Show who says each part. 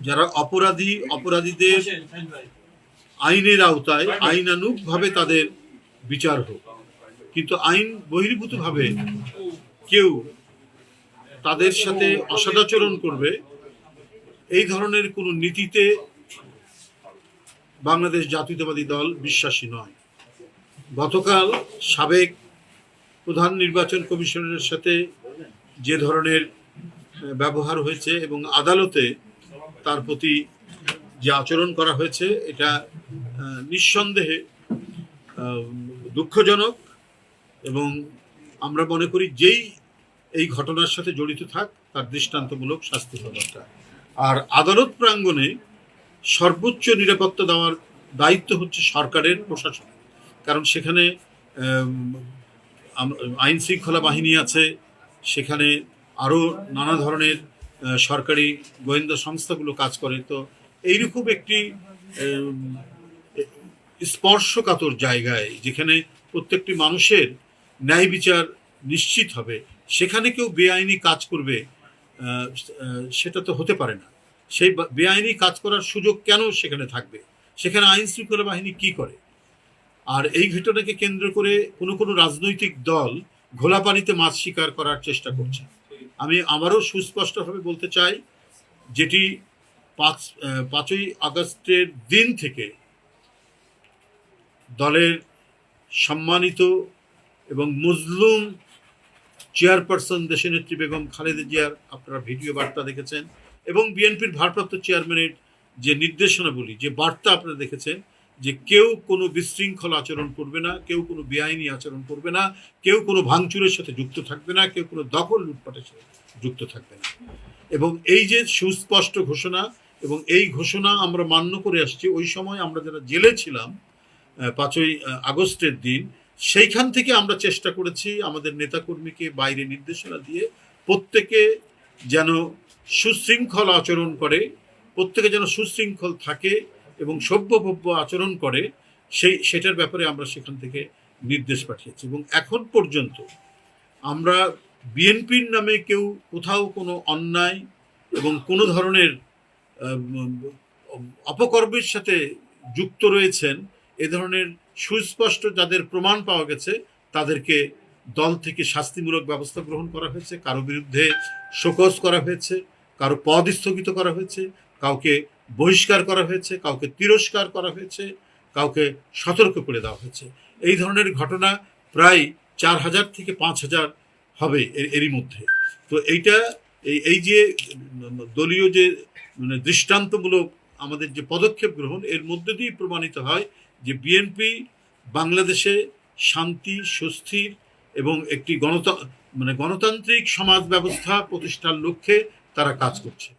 Speaker 1: যারা অপরাধী, অপরাধীদের আইনের আওতায় আইনানুগভাবে তাদের বিচার হোক, কিন্তু আইন বহির্ভূতভাবে কেউ তাদের সাথে অসদাচরণ করবে এই ধরনের কোনো নীতিতে বাংলাদেশ জাতীয়তাবাদী দল বিশ্বাসী নয়। গতকাল সাবেক প্রধান নির্বাচন কমিশনারের সাথে যে ধরনের ব্যবহার হয়েছে এবং আদালতে তার প্রতি যে আচরণ করা হয়েছে, এটা নিঃসন্দেহে দুঃখজনক এবং আমরা মনে করি যেই এই ঘটনার সাথে জড়িত থাক তার দৃষ্টান্তমূলক শাস্তি হওয়া দরকার। আর আদালত প্রাঙ্গণে সর্বোচ্চ নিরাপত্তা দেওয়ার দায়িত্ব হচ্ছে সরকারের, প্রশাসন, কারণ সেখানে আইন শৃঙ্খলা বাহিনী আছে, সেখানে আরও নানা ধরনের সরকারি গোয়েন্দা সংস্থাগুলো কাজ করে। তো এইরকম একটি স্পর্শকাতর জায়গায় যেখানে প্রত্যেকটি মানুষের ন্যায় বিচার নিশ্চিত হবে, সেখানে কেউ বেআইনি কাজ করবে সেটা তো হতে পারে না। সেই বেআইনি কাজ করার সুযোগ কেন সেখানে থাকবে? সেখানে আইন শৃঙ্খলা বাহিনী কি করে? আর এই ঘটনাকে কেন্দ্র করে কোনো রাজনৈতিক দল ঘোলা পানিতে মাছ শিকার করার চেষ্টা করছে। আমি আমারও সুস্পষ্টভাবে বলতে চাই, যেটি 5ই আগস্টের দিন থেকে দলের সম্মানিত এবং মজলুম চেয়ারপারসন দেশনেত্রী বেগম খালেদা জিয়ার আপনারা ভিডিও বার্তা দেখেছেন, এবং বিএনপির ভারপ্রাপ্ত চেয়ারম্যানের যে নির্দেশনাবলী, যে বার্তা আপনারা দেখেছেন, যে কেউ কোনো বিশৃঙ্খল আচরণ করবে না, কেউ কোনো বেআইনি আচরণ করবে না, কেউ কোনো ভাঙচুরের সাথে যুক্ত থাকবে না, কেউ কোনো দখল লুটপাটের সাথে যুক্ত থাকবে না। এবং এই যে সুস্পষ্ট ঘোষণা, এবং এই ঘোষণা আমরা মান্য করে আসছি। ওই সময় আমরা যারা জেলে ছিলাম 5ই আগস্টের দিন, সেইখান থেকে আমরা চেষ্টা করেছি আমাদের নেতাকর্মীকে বাইরে নির্দেশনা দিয়ে প্রত্যেকে যেন সুশৃঙ্খল আচরণ করে, প্রত্যেকে যেন সুশৃঙ্খল থাকে এবং সভ্যভব্য আচরণ করে, সেটার ব্যাপারে আমরা সেখান থেকে নির্দেশ পাঠিয়েছি। এবং এখন পর্যন্ত আমরা বিএনপির নামে কেউ কোথাও কোনো অন্যায় এবং কোনো ধরনের অপকর্মের সাথে যুক্ত রয়েছেন এ ধরনের সুস্পষ্ট যাদের প্রমাণ পাওয়া গেছে, তাদেরকে দল থেকে শাস্তিমূলক ব্যবস্থা গ্রহণ করা হয়েছে। কারো বিরুদ্ধে শোকজ করা হয়েছে, কারো পদ স্থগিত করা হয়েছে, কাউকে বহিষ্কার করা হয়েছে, কাউকে তিরস্কার করা হয়েছে, কাউকে সতর্ক করে দেওয়া হয়েছে। এই ধরনের ঘটনা প্রায় 4000 থেকে 5000 হবে এরই মধ্যে। তো এইটা এই যে দলীয় যে দৃষ্টান্তমূলক আমাদের যে পদক্ষেপ গ্রহণ, এর মধ্যে দিয়েই প্রমাণিত হয় যে বিএনপি বাংলাদেশে শান্তি, সুস্থির এবং একটি গণতান্ত্রিক সমাজ ব্যবস্থা প্রতিষ্ঠার লক্ষ্যে তারা কাজ করছে।